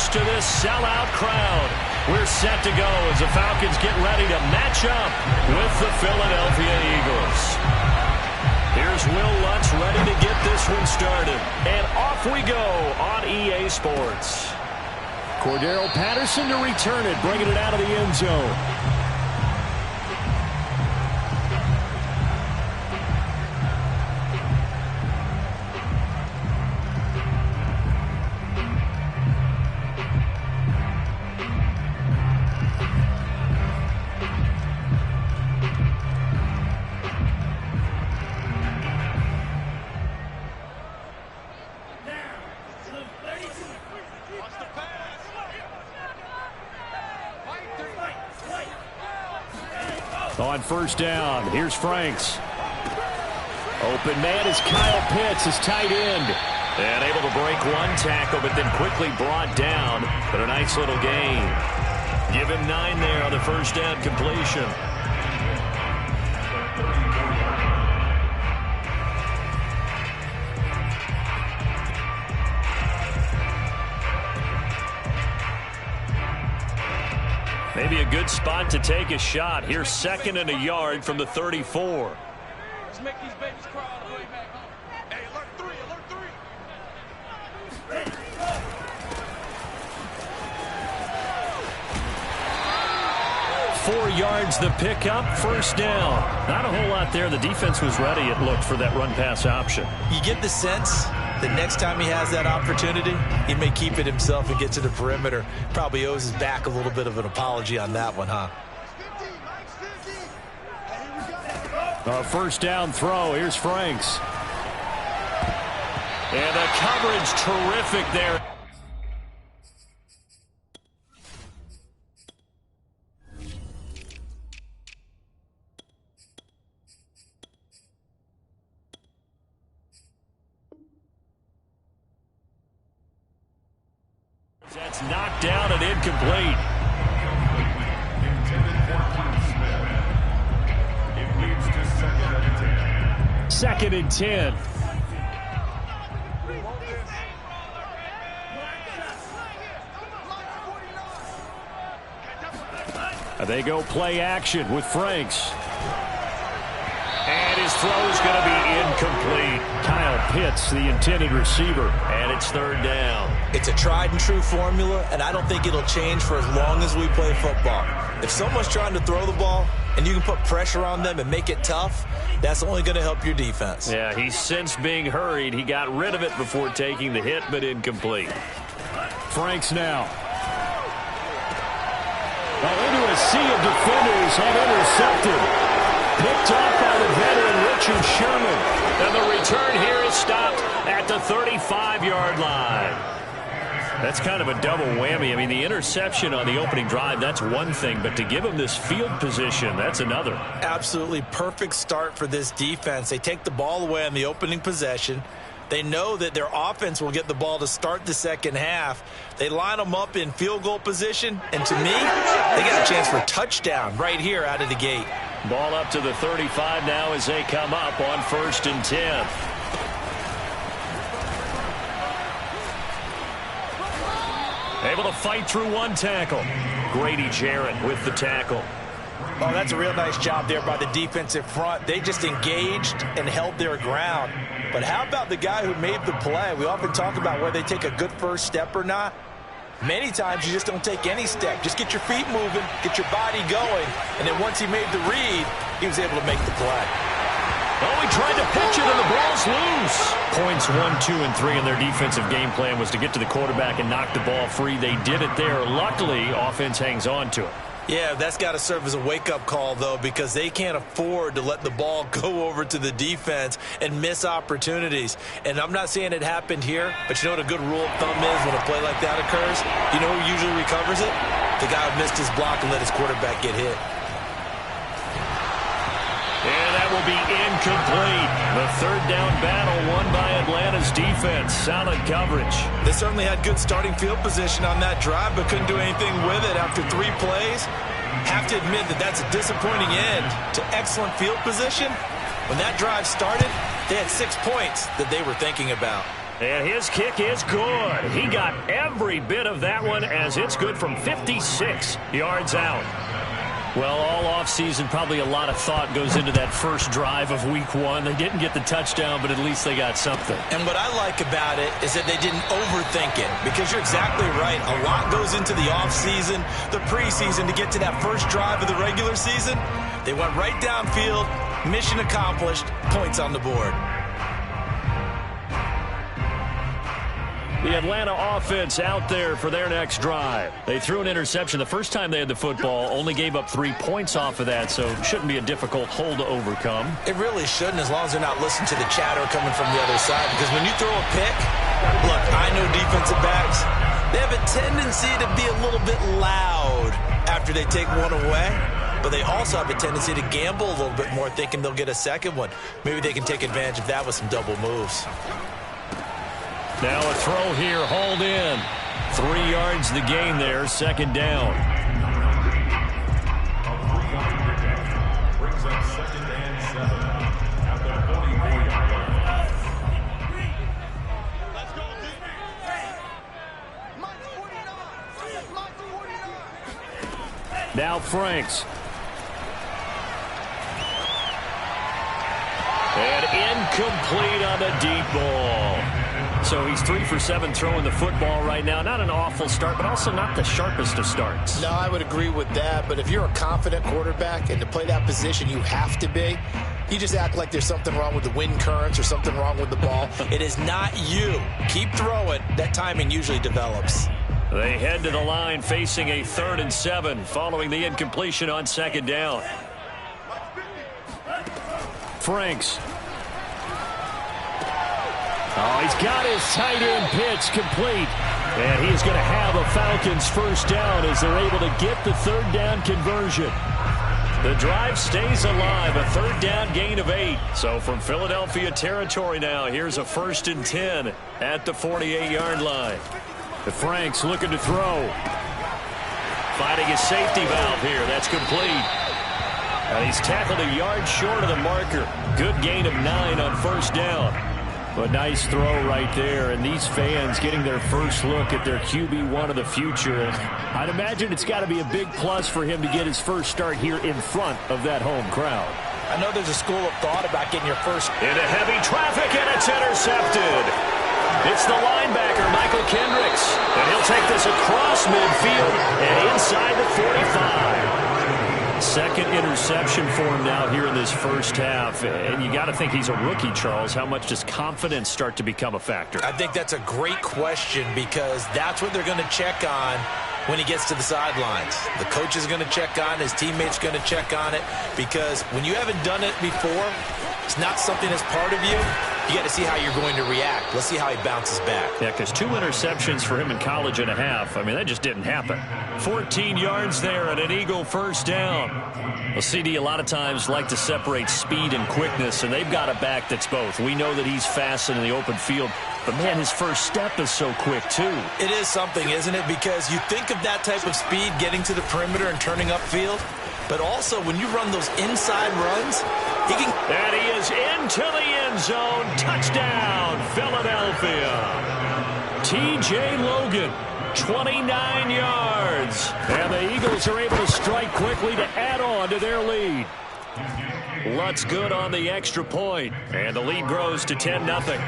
used to this sellout crowd. We're set to go as the Falcons get ready to match up with the Philadelphia Eagles. Here's Will Lutz ready to get this one started. And off we go on EA Sports. Cordero Patterson to return it, bringing it out of the end zone. On first down, here's Franks. Open man is Kyle Pitts, his tight end. And able to break one tackle, but then quickly brought down. But a nice little gain. Give him 9 there on the first down completion. Maybe a good spot to take a shot. Here's 2nd and a yard from the 34. Let's make these babies cry all the way back home. Hey, alert 3, alert 4 yards the pickup, first down. Not a whole lot there. The defense was ready, it looked, for that run-pass option. You get the sense that next time he has that opportunity, he may keep it himself and get to the perimeter. Probably owes his back a little bit of an apology on that one, huh? First down throw. Here's Franks. And the coverage terrific there. That's knocked down and incomplete. It leads to 2nd and 10. 2nd and 10. They go play action with Franks. And his throw is going to be incomplete. Kyle Pitts, the intended receiver, and it's 3rd down. It's a tried and true formula, and I don't think it'll change for as long as we play football. If someone's trying to throw the ball and you can put pressure on them and make it tough, that's only going to help your defense. Yeah, he's since being hurried. He got rid of it before taking the hit, but incomplete. Franks now. Into a sea of defenders and intercepted. Picked off by the veteran Richard Sherman. And the return here is stopped at the 35-yard line. That's kind of a double whammy. I mean, the interception on the opening drive, that's one thing. But to give him this field position, that's another. Absolutely perfect start for this defense. They take the ball away on the opening possession. They know that their offense will get the ball to start the second half. They line them up in field goal position. And to me, they got a chance for a touchdown right here out of the gate. Ball up to the 35 now as they come up on 1st and 10. Able to fight through one tackle. Grady Jarrett with the tackle. Oh, that's a real nice job there by the defensive front. They just engaged and held their ground. But how about the guy who made the play? We often talk about whether they take a good first step or not. Many times you just don't take any step. Just get your feet moving, get your body going, and then once he made the read, he was able to make the play. Oh, he tried to pitch it, and the ball's loose. Points 1, 2, and 3 in their defensive game plan was to get to the quarterback and knock the ball free. They did it there. Luckily, offense hangs on to it. Yeah, that's got to serve as a wake-up call, though, because they can't afford to let the ball go over to the defense and miss opportunities. And I'm not saying it happened here, but you know what a good rule of thumb is when a play like that occurs? You know who usually recovers it? The guy who missed his block and let his quarterback get hit. And that will be incomplete. The 3rd down battle won by Atlanta's defense. Solid coverage. They certainly had good starting field position on that drive, but couldn't do anything with it after 3 plays. Have to admit that that's a disappointing end to excellent field position. When that drive started, they had 6 points that they were thinking about. And his kick is good. He got every bit of that one as it's good from 56 yards out. Well, all offseason, probably a lot of thought goes into that first drive of week 1. They didn't get the touchdown, but at least they got something. And what I like about it is that they didn't overthink it, because you're exactly right. A lot goes into the offseason, the preseason, to get to that first drive of the regular season. They went right downfield, mission accomplished, points on the board. The Atlanta offense out there for their next drive. They threw an interception the first time they had the football, only gave up 3 points off of that, so it shouldn't be a difficult hole to overcome. It really shouldn't, as long as they're not listening to the chatter coming from the other side, because when you throw a pick, look, I know defensive backs, they have a tendency to be a little bit loud after they take one away, but they also have a tendency to gamble a little bit more, thinking they'll get a second one. Maybe they can take advantage of that with some double moves. Now a throw here, hauled in. 3 yards the gain there, second down. Brings up 2nd and 7 at the 44-yard line. Let's go, Mike 49. Now Franks. And incomplete on the deep ball. So he's 3 for 7 throwing the football right now. Not an awful start, but also not the sharpest of starts. No, I would agree with that. But if you're a confident quarterback and to play that position, you have to be. You just act like there's something wrong with the wind currents or something wrong with the ball. It is not you. Keep throwing. That timing usually develops. They head to the line facing a 3rd and 7 following the incompletion on 2nd down. Franks. Oh, he's got his tight end pitch complete. And he's going to have a Falcons first down as they're able to get the 3rd down conversion. The drive stays alive, a 3rd down gain of 8. So from Philadelphia territory now, here's a 1st and 10 at the 48-yard line. The Franks looking to throw. Finding his safety valve here. That's complete. And he's tackled a yard short of the marker. Good gain of 9 on 1st down. A nice throw right there, and these fans getting their first look at their QB1 of the future. I'd imagine it's got to be a big plus for him to get his first start here in front of that home crowd. I know there's a school of thought about getting your first. Into heavy traffic, and it's intercepted. It's the linebacker, Michael Kendricks, and he'll take this across midfield and inside the 45. Second interception for him now here in this first half. And you got to think he's a rookie, Charles. How much does confidence start to become a factor? I think that's a great question, because that's what they're going to check on when he gets to the sidelines. The coach is going to check on it. His teammates going to check on it, because when you haven't done it before, it's not something that's part of you. You got to see how you're going to react. Let's see how he bounces back. Yeah, because 2 interceptions for him in college and a half. I mean, that just didn't happen. 14 yards there and an Eagle first down. Well, CD a lot of times like to separate speed and quickness, and they've got a back that's both. We know that he's fast in the open field, but, man, his first step is so quick, too. It is something, isn't it? Because you think of that type of speed getting to the perimeter and turning upfield, but also when you run those inside runs, he can. And he is into the end zone. Touchdown, Philadelphia. T.J. Logan, 29 yards. And the Eagles are able to strike quickly to add on to their lead. Lutz good on the extra point, and the lead grows to 10-0.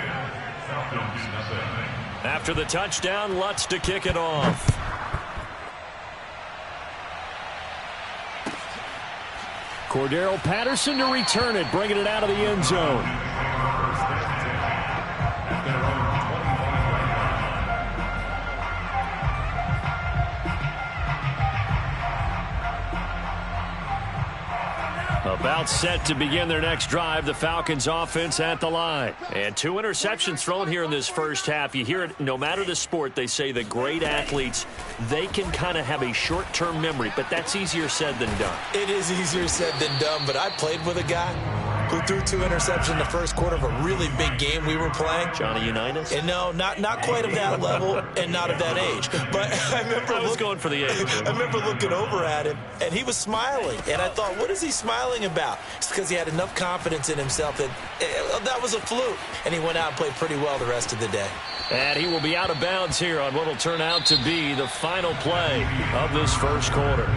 After the touchdown, Lutz to kick it off. Cordero Patterson to return it, bringing it out of the end zone. About set to begin their next drive, the Falcons offense at the line. And 2 interceptions thrown here in this first half. You hear it, no matter the sport, they say that great athletes, they can kind of have a short-term memory, but that's easier said than done. It is easier said than done, but I played with a guy who threw 2 interceptions in the first quarter of a really big game we were playing. Johnny Unitas? And no, not quite of that level and not of that age. But I was going for the age. I remember looking over at him, and he was smiling. And I thought, what is he smiling about? It's because he had enough confidence in himself that was a fluke. And he went out and played pretty well the rest of the day. And he will be out of bounds here on what will turn out to be the final play of this first quarter.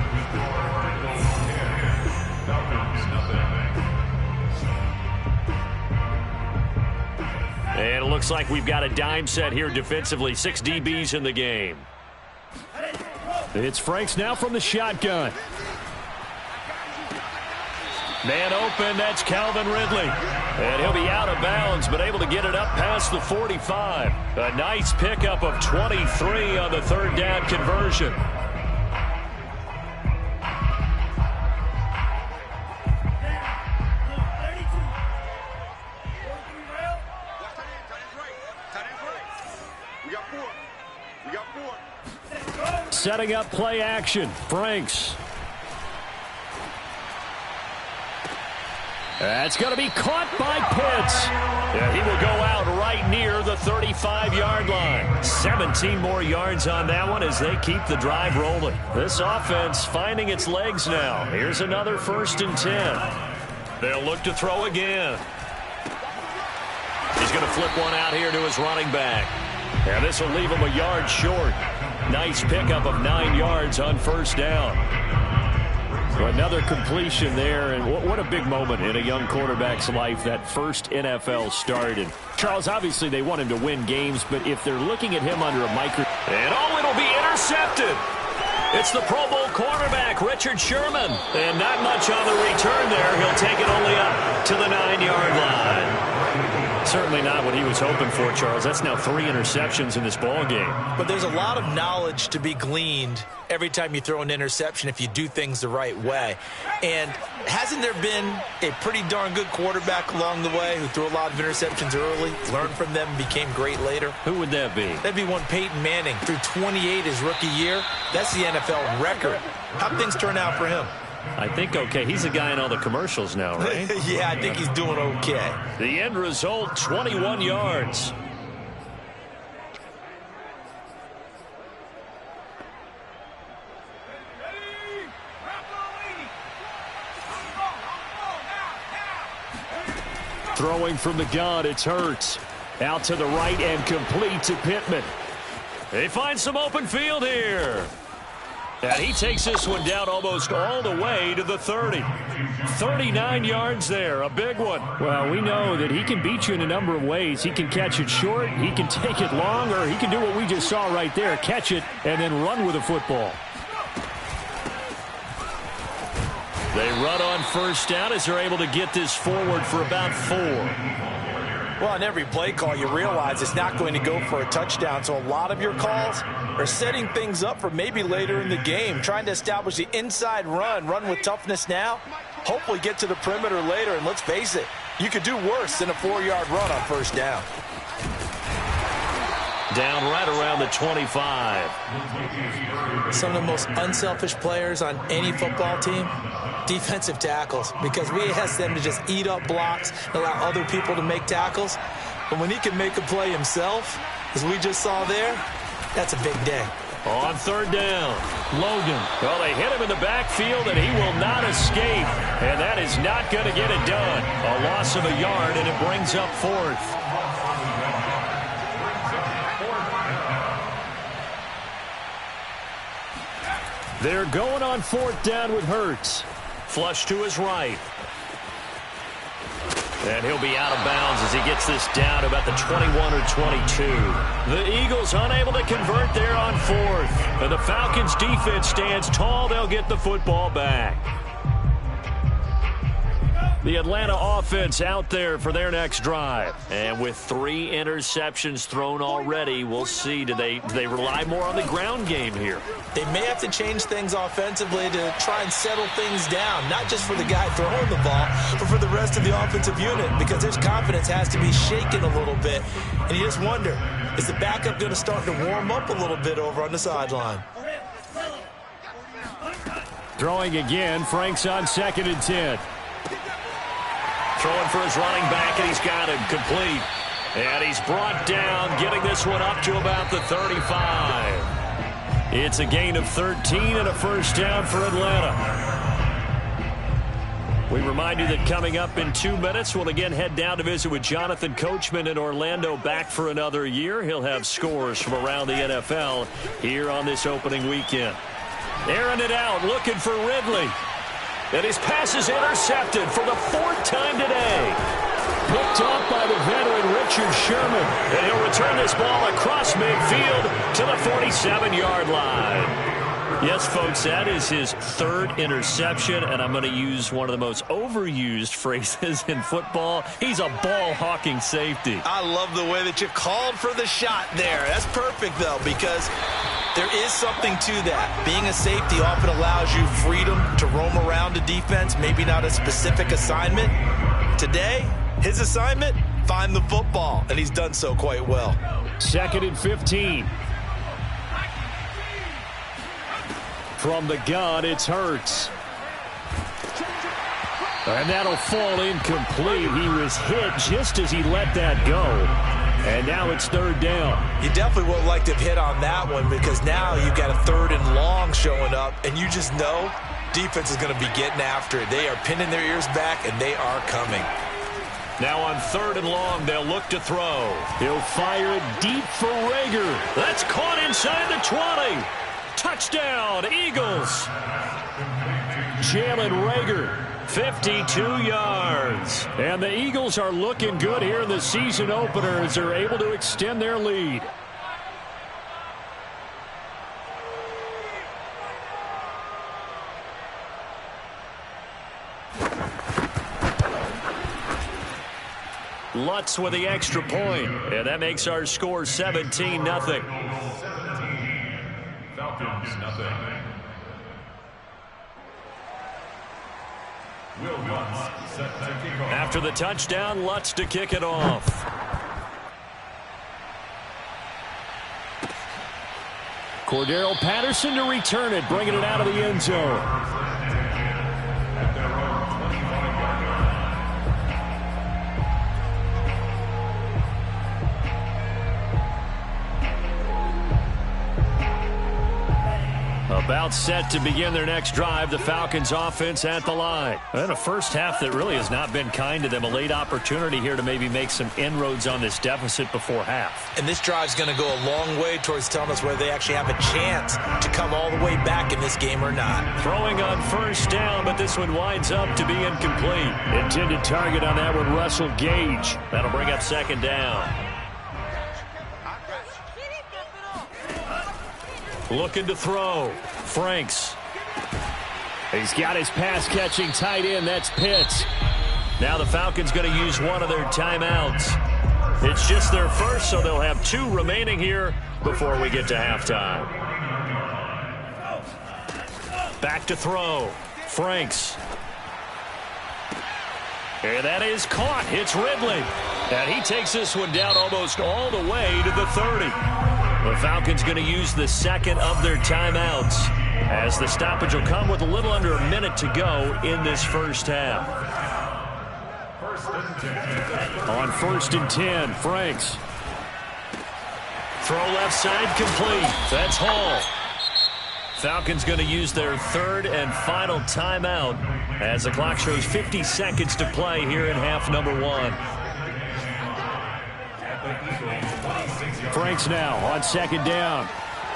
And it looks like we've got a dime set here defensively. 6 DBs in the game. It's Franks now from the shotgun. Man open, that's Calvin Ridley. And he'll be out of bounds, but able to get it up past the 45. A nice pickup of 23 on the third down conversion. Setting up play action. Franks. That's going to be caught by Pitts. And he will go out right near the 35-yard line. 17 more yards on that one as they keep the drive rolling. This offense finding its legs now. Here's another 1st and 10. They'll look to throw again. He's going to flip one out here to his running back. And this will leave him a yard short. Nice pickup of 9 yards on 1st down. Another completion there, and what a big moment in a young quarterback's life, that first NFL start. And Charles, obviously they want him to win games, but if they're looking at him under a microscope. And it'll be intercepted. It's the Pro Bowl cornerback, Richard Sherman. And not much on the return there. He'll take it only up to the 9-yard line. Certainly not what he was hoping for, Charles. That's now 3 interceptions in this ball game. But there's a lot of knowledge to be gleaned every time you throw an interception if you do things the right way. And hasn't there been a pretty darn good quarterback along the way who threw a lot of interceptions early, learned from them, and became great later? Who would that be? That'd be one Peyton Manning. Threw 28 his rookie year. That's the NFL record. How'd things turn out for him? I think okay. He's a guy in all the commercials now, right? Yeah, I think he's doing okay. The end result, 21 yards. Throwing from the gun, it's Hurts. Out to the right and complete to Pittman. They find some open field here. And he takes this one down almost all the way to the 30. 39 yards there, a big one. Well, we know that he can beat you in a number of ways. He can catch it short, he can take it long, or he can do what we just saw right there, catch it and then run with the football. They run on 1st down as they're able to get this forward for about 4. Well, on every play call, you realize it's not going to go for a touchdown. So a lot of your calls are setting things up for maybe later in the game, trying to establish the inside run with toughness now, hopefully get to the perimeter later. And let's face it, you could do worse than a 4-yard run on 1st down. Down right around the 25. Some of the most unselfish players on any football team, defensive tackles, because we ask them to just eat up blocks and allow other people to make tackles. But when he can make a play himself, as we just saw there, that's a big day. On 3rd down, Logan. Well, they hit him in the backfield, and he will not escape. And that is not going to get it done. A loss of a yard, and it brings up 4th. They're going on 4th down with Hurts. Flush to his right. And he'll be out of bounds as he gets this down to about the 21 or 22. The Eagles unable to convert there on 4th. And the Falcons defense stands tall. They'll get the football back. The Atlanta offense out there for their next drive. And with 3 interceptions thrown already, we'll see. Do they rely more on the ground game here? They may have to change things offensively to try and settle things down, not just for the guy throwing the ball, but for the rest of the offensive unit, because his confidence has to be shaken a little bit. And you just wonder, is the backup going to start to warm up a little bit over on the sideline? Throwing again, Franks on 2nd and 10. Throwing for his running back, and he's got him complete. And he's brought down, getting this one up to about the 35. It's a gain of 13 and a first down for Atlanta. We remind you that coming up in 2 minutes, we'll again head down to visit with Jonathan Coachman in Orlando, back for another year. He'll have scores from around the NFL here on this opening weekend. Airing it out, looking for Ridley. And his pass is intercepted for the 4th time today. Picked off by the veteran Richard Sherman. And he'll return this ball across midfield to the 47-yard line. Yes, folks, that is his 3rd interception, and I'm going to use one of the most overused phrases in football. He's a ball-hawking safety. I love the way that you called for the shot there. That's perfect, though, because there is something to that. Being a safety often allows you freedom to roam around a defense, maybe not a specific assignment. Today, his assignment, find the football, and he's done so quite well. 2nd and 15. From the gun, it's Hurts. And that'll fall incomplete. He was hit just as he let that go. And now it's 3rd down. You definitely would like to have hit on that one, because now you've got a 3rd and long showing up, and you just know defense is going to be getting after it. They are pinning their ears back, and they are coming. Now on 3rd and long, they'll look to throw. He'll fire it deep for Rager. That's caught inside the 20. Touchdown, Eagles. Jalen Rager, 52 yards. And the Eagles are looking good here in the season opener as they're able to extend their lead. Lutz with the extra point, and that makes our score 17-0. Falcons, nothing. Will Lutz set to kick off. After the touchdown, Lutz to kick it off. Cordero Patterson to return it, bringing it out of the end zone. At their own 25-yard line. About set to begin their next drive, the Falcons offense at the line. And a first half that really has not been kind to them. A late opportunity here to maybe make some inroads on this deficit before half. And this drive's going to go a long way towards telling us whether they actually have a chance to come all the way back in this game or not. Throwing on 1st down, but this one winds up to be incomplete. Intended target on that one, Russell Gage. That'll bring up 2nd down. Looking to throw. Franks. He's got his pass-catching tight end. That's Pitts. Now the Falcons going to use one of their timeouts. It's just their first, so they'll have 2 remaining here before we get to halftime. Back to throw. Franks. And that is caught. It's Ridley. And he takes this one down almost all the way to the 30. The Falcons going to use the 2nd of their timeouts, as the stoppage will come with a little under a minute to go in this first half. On 1st and 10, Franks. Throw left side complete. That's Hall. Falcons going to use their 3rd and final timeout as the clock shows 50 seconds to play here in half number 1. Franks now on 2nd down.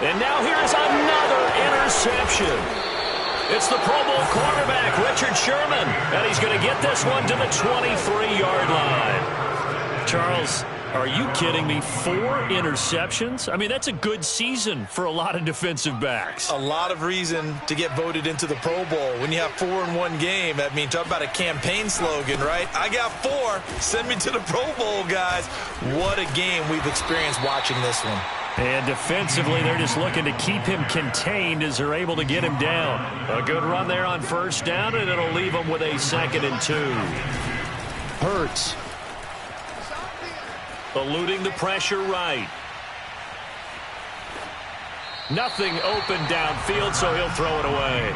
And now here's another interception. It's the Pro Bowl quarterback, Richard Sherman. And he's going to get this one to the 23-yard line. Charles, are you kidding me? 4 interceptions? I mean, that's a good season for a lot of defensive backs. A lot of reason to get voted into the Pro Bowl. When you have 4 in one game, I mean, talk about a campaign slogan, right? I got 4. Send me to the Pro Bowl, guys. What a game we've experienced watching this one. And defensively, they're just looking to keep him contained as they're able to get him down. A good run there on 1st down, and it'll leave them with a 2nd and 2. Hurts. Eluding the pressure right. Nothing open downfield, so he'll throw it away.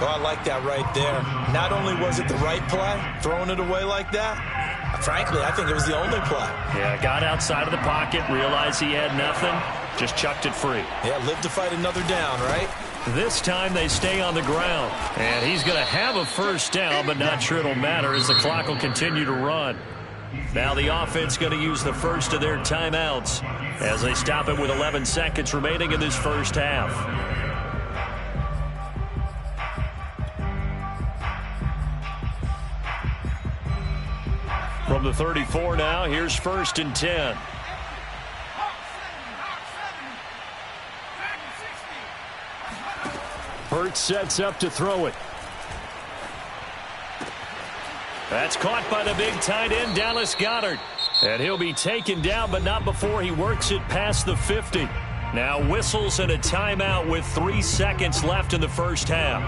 Oh, I like that right there. Not only was it the right play, throwing it away like that, Frankly, I think it was the only play. Yeah, got outside of the pocket, realized he had nothing, just chucked it free. Yeah, live to fight another down, right? This time they stay on the ground. And he's going to have a first down, but not sure it'll matter as the clock will continue to run. Now the offense going to use the first of their timeouts as they stop it with 11 seconds remaining in this first half. From the 34 now, here's 1st and 10. Hurts sets up to throw it. That's caught by the big tight end, Dallas Goedert. And he'll be taken down, but not before he works it past the 50. Now whistles and a timeout with 3 seconds left in the first half.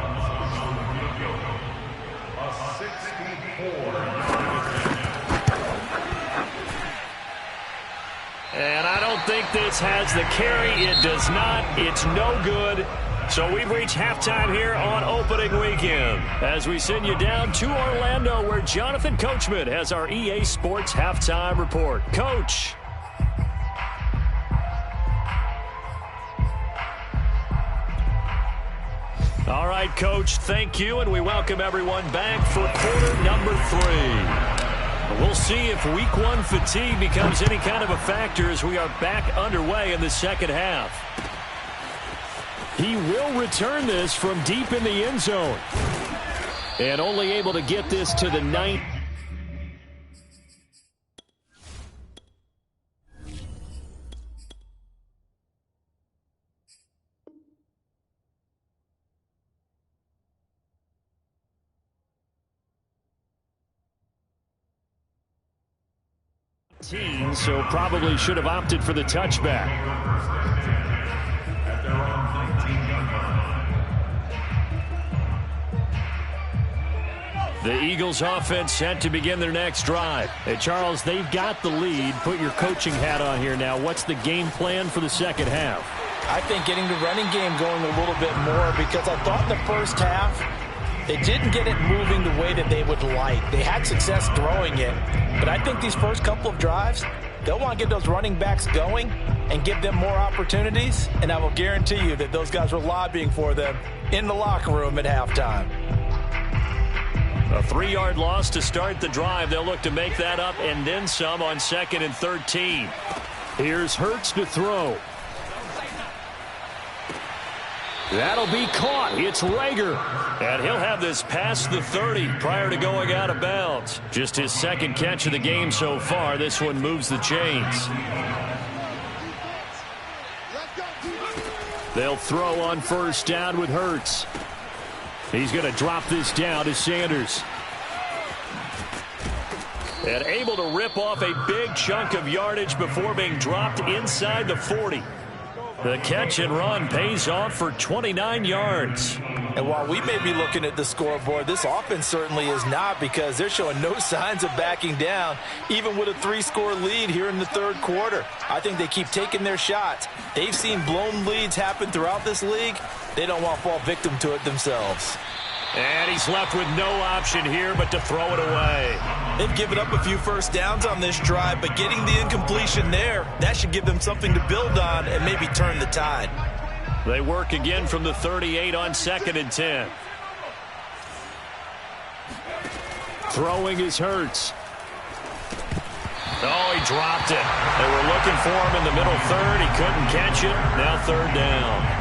And I don't think this has the carry. It does not. It's no good. So we've reached halftime here on opening weekend as we send you down to Orlando where Jonathan Coachman has our EA Sports halftime report. Coach. All right, Coach, thank you, and we welcome everyone back for quarter number 3. We'll see if week 1 fatigue becomes any kind of a factor as we are back underway in the second half. He will return this from deep in the end zone. And only able to get this to the 9th. So probably should have opted for the touchback. The Eagles offense set to begin their next drive. Hey, Charles, they've got the lead. Put your coaching hat on here now. What's the game plan for the second half? I think getting the running game going a little bit more because I thought in the first half they didn't get it moving the way that they would like. They had success throwing it, but I think these first couple of drives, they'll want to get those running backs going and give them more opportunities, and I will guarantee you that those guys were lobbying for them in the locker room at halftime. A 3-yard loss to start the drive. They'll look to make that up and then some on 2nd and 13. Here's Hurts to throw. That'll be caught. It's Rager. And he'll have this past the 30 prior to going out of bounds. Just his second catch of the game so far. This one moves the chains. They'll throw on first down with Hurts. He's going to drop this down to Sanders. And able to rip off a big chunk of yardage before being dropped inside the 40. The catch and run pays off for 29 yards. And while we may be looking at the scoreboard, this offense certainly is not because they're showing no signs of backing down, even with a 3-score lead here in the third quarter. I think they keep taking their shots. They've seen blown leads happen throughout this league. They don't want to fall victim to it themselves. And he's left with no option here but to throw it away. They've given up a few first downs on this drive, but getting the incompletion there, that should give them something to build on and maybe turn the tide. They work again from the 38 on 2nd and 10. Throwing is Hurts. Oh, he dropped it. They were looking for him in the middle third. He couldn't catch it. Now 3rd down.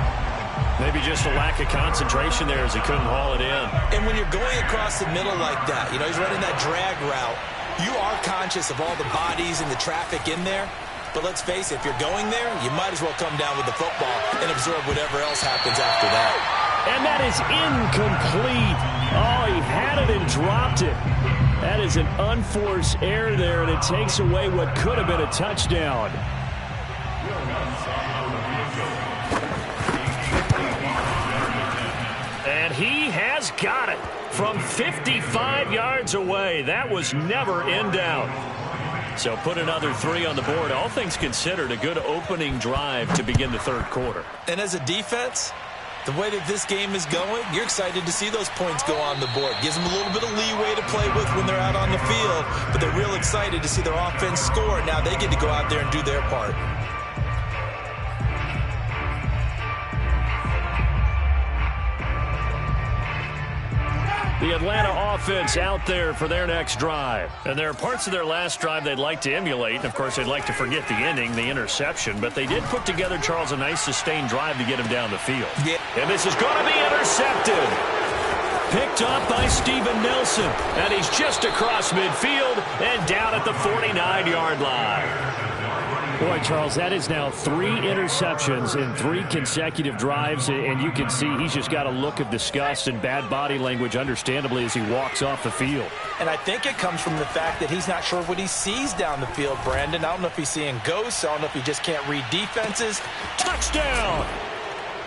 Maybe just a lack of concentration there as he couldn't haul it in. And when you're going across the middle like that, he's running that drag route, you are conscious of all the bodies and the traffic in there. But let's face it, if you're going there, you might as well come down with the football and absorb whatever else happens after that. And that is incomplete. Oh, he had it and dropped it. That is an unforced error there, and it takes away what could have been a touchdown. And he has got it from 55 yards away. That was never in doubt. So put another 3 on the board. All things considered, a good opening drive to begin the third quarter. And as a defense, The way that this game is going, you're excited to see those points go on the board. Gives them a little bit of leeway to play with when they're out on the field, but they're real excited to see their offense score. Now they get to go out there and do their part. The Atlanta offense out there for their next drive. And there are parts of their last drive they'd like to emulate. Of course, they'd like to forget the ending, the interception. But they did put together, Charles, a nice sustained drive to get him down the field. Yeah. And this is going to be intercepted. Picked up by Steven Nelson. And he's just across midfield and down at the 49-yard line. Boy, Charles, that is now 3 interceptions in 3 consecutive drives, and you can see he's just got a look of disgust and bad body language, understandably, as he walks off the field. And I think it comes from the fact that he's not sure what he sees down the field, Brandon. I don't know if he's seeing ghosts. I don't know if he just can't read defenses. Touchdown!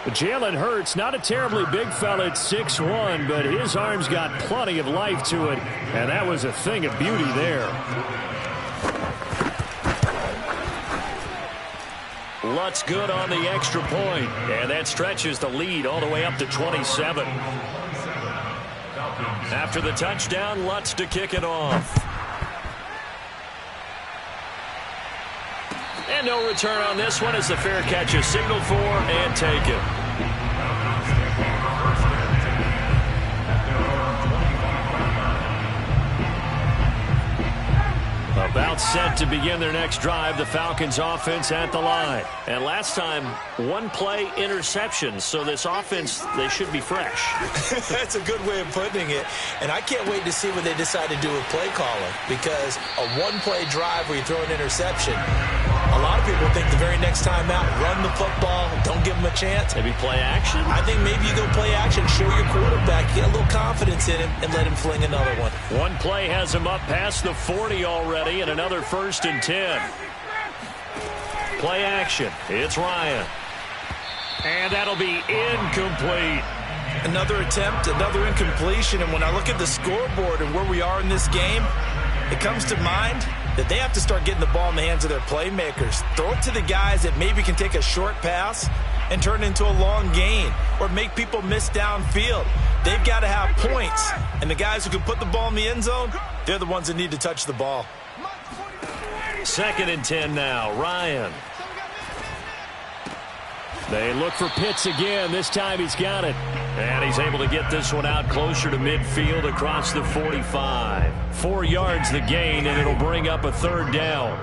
Jalen Hurts, not a terribly big fella at 6'1", but his arms got plenty of life to it, and that was a thing of beauty there. Lutz good on the extra point, and that stretches the lead all the way up to 27. After the touchdown, Lutz to kick it off. And no return on this one as the fair catch is signaled for and taken. About set to begin their next drive, the Falcons offense at the line. And last time, 1-play interception, so this offense, they should be fresh. That's a good way of putting it. And I can't wait to see what they decide to do with play calling, because a 1-play drive where you throw an interception, a lot of people think the very next time out, run the football, don't give them a chance. Maybe play action? I think maybe you go play action, show your quarterback, get a little confidence in him, and let him fling another one. 1 play has him up past the 40 already, and another 1st and 10. Play action. It's Ryan. And that'll be incomplete. Another attempt, another incompletion, and when I look at the scoreboard and where we are in this game, it comes to mind that they have to start getting the ball in the hands of their playmakers. Throw it to the guys that maybe can take a short pass and turn it into a long gain or make people miss downfield. They've got to have points, and the guys who can put the ball in the end zone, they're the ones that need to touch the ball. 2nd and 10 now. Ryan. They look for Pitts again. This time he's got it. And he's able to get this one out closer to midfield across the 45. 4 yards the gain, and it'll bring up a 3rd down.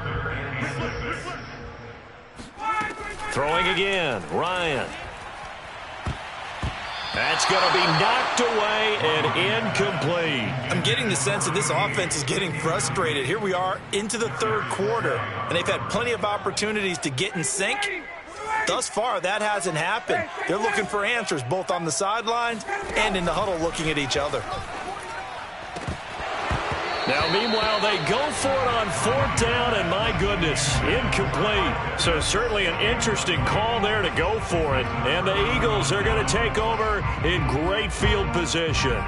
Throwing again. Ryan. That's going to be knocked away and incomplete. I'm getting the sense that this offense is getting frustrated. Here we are into the 3rd quarter, and they've had plenty of opportunities to get in sync. Thus far, that hasn't happened. They're looking for answers both on the sidelines and in the huddle looking at each other. Now, meanwhile, they go for it on 4th down, and my goodness, incomplete. So certainly an interesting call there to go for it. And the Eagles are going to take over in great field position.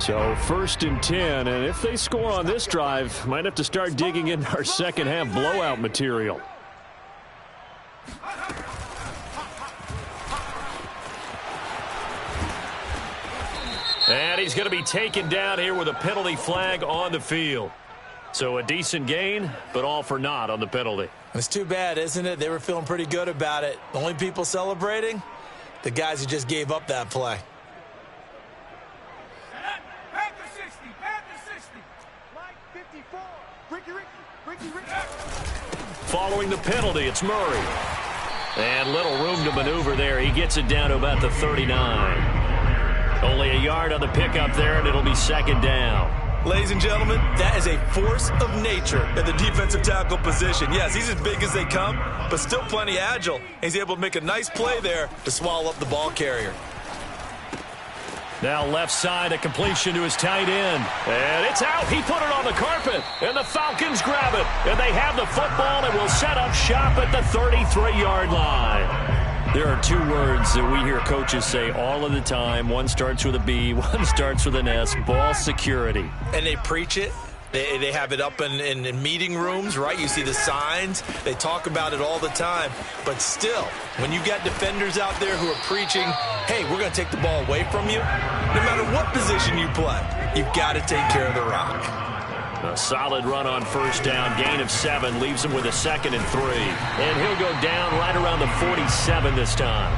So 1st and 10, and if they score on this drive, might have to start digging into our second-half blowout material. And he's going to be taken down here with a penalty flag on the field. So a decent gain, but all for naught on the penalty. It's too bad, isn't it? They were feeling pretty good about it. The only people celebrating, the guys who just gave up that play. Back to 60. Back to 60. Line 54. Ricky. Following the penalty, it's Murray. And little room to maneuver there. He gets it down to about the 39. Only a yard on the pickup there, and it'll be 2nd down. Ladies and gentlemen, that is a force of nature at the defensive tackle position. Yes, he's as big as they come, but still plenty agile. He's able to make a nice play there to swallow up the ball carrier. Now left side, a completion to his tight end. And it's out. He put it on the carpet. And the Falcons grab it. And they have the football and will set up shop at the 33-yard line. There are 2 words that we hear coaches say all of the time. One starts with a B, one starts with an S. Ball security. And they preach it They have it up in meeting rooms, right? You see the signs. They talk about it all the time. But still, when you got defenders out there who are preaching, hey, we're going to take the ball away from you, no matter what position you play, you've got to take care of the rock. A solid run on first down. Gain of 7 leaves him with a 2nd and 3. And he'll go down right around the 47 this time.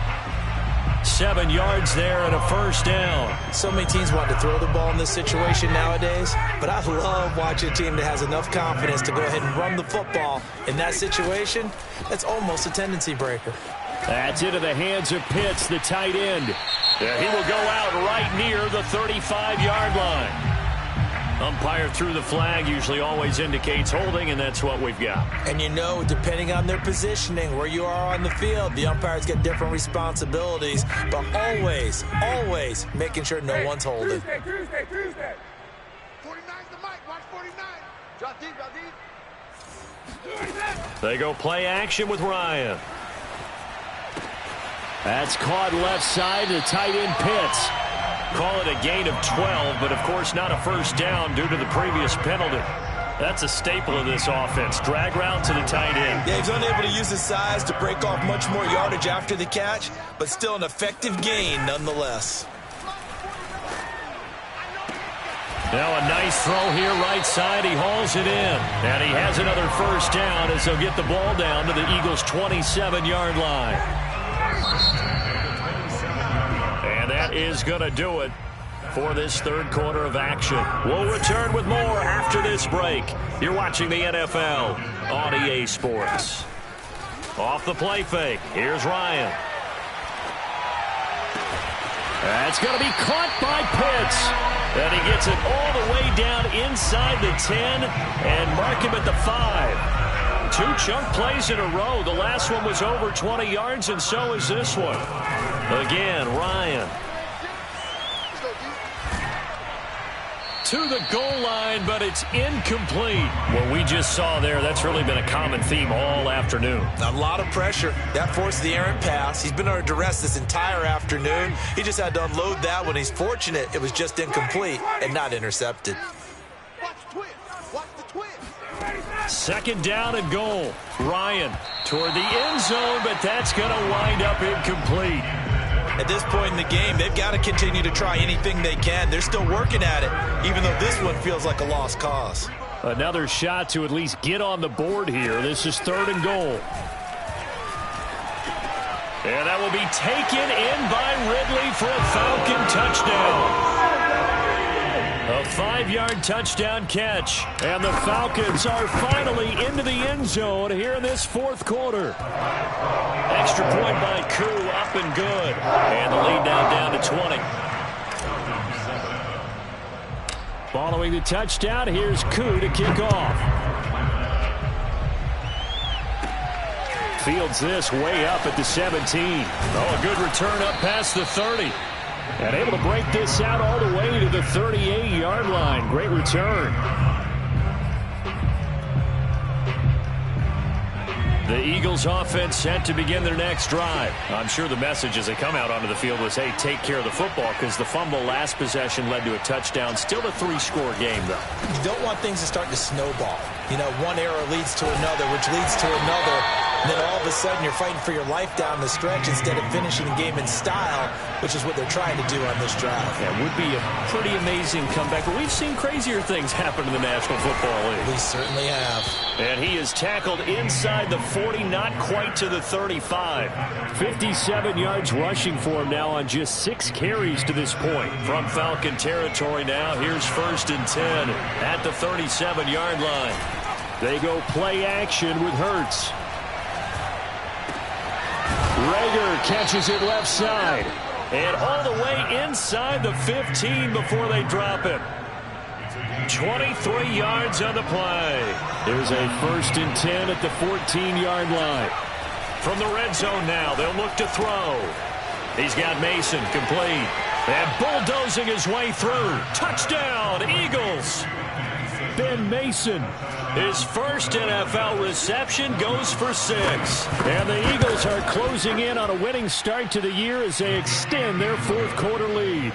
7 yards there and a first down. So many teams want to throw the ball in this situation nowadays, but I love watching a team that has enough confidence to go ahead and run the football. In that situation, that's almost a tendency breaker. That's into the hands of Pitts, the tight end. He will go out right near the 35-yard line. Umpire threw the flag, usually always indicates holding, and that's what we've got. And you know, depending on their positioning, where you are on the field, the umpires get different responsibilities, but always, always making sure no one's holding. Tuesday. 49's the mic. Watch 49. Drop deep. They go play action with Ryan. That's caught left side to tight end Pitts. Call it a gain of 12, but of course not a first down due to the previous penalty. That's a staple of this offense. Drag route to the tight end. Yeah, he's unable to use his size to break off much more yardage after the catch, but still an effective gain nonetheless. Now a nice throw here right side. He hauls it in. And he has another first down as they'll get the ball down to the Eagles' 27-yard line. And that is going to do it for this third quarter of action. We'll return with more after this break. You're watching the NFL on EA Sports. Off the play fake. Here's Ryan. That's going to be caught by Pitts. And he gets it all the way down inside the 10 and mark him at the 5. 2 chunk plays in a row. The last one was over 20 yards, and so is this one. Again, Ryan. To the goal line, but it's incomplete. What we just saw there, that's really been a common theme all afternoon. A lot of pressure. That forced the errant pass. He's been under duress this entire afternoon. He just had to unload that one. He's fortunate it was just incomplete and not intercepted. Watch the twist. 2nd down and goal. Ryan toward the end zone, but that's going to wind up incomplete. At this point in the game, they've got to continue to try anything they can. They're still working at it, even though this one feels like a lost cause. Another shot to at least get on the board here. This is 3rd and goal. And that will be taken in by Ridley for a Falcon touchdown. A 5-yard touchdown catch. And the Falcons are finally into the end zone here in this 4th quarter. Extra point by Koo, up and good. And the lead now down to 20. Following the touchdown, here's Koo to kick off. Fields this way up at the 17. Oh, a good return up past the 30. And able to break this out all the way to the 38-yard line. Great return. The Eagles offense set to begin their next drive. I'm sure the message as they come out onto the field was, hey, take care of the football, because the fumble last possession led to a touchdown. Still a 3-score game, though. You don't want things to start to snowball. You know, one error leads to another, which leads to another. And then all of a sudden you're fighting for your life down the stretch instead of finishing the game in style, which is what they're trying to do on this drive. Yeah, it would be a pretty amazing comeback, but we've seen crazier things happen in the National Football League. We certainly have. And he is tackled inside the 40, not quite to the 35. 57 yards rushing for him now on just 6 carries to this point. From Falcon territory now, here's 1st and 10 at the 37-yard line. They go play action with Hurts. Rager catches it left side. And all the way inside the 15 before they drop him. 23 yards on the play. There's a 1st and 10 at the 14-yard line. From the red zone now, they'll look to throw. He's got Mason complete. And bulldozing his way through. Touchdown, Eagles. Ben Mason. His first NFL reception goes for 6. And the Eagles are closing in on a winning start to the year as they extend their 4th quarter lead.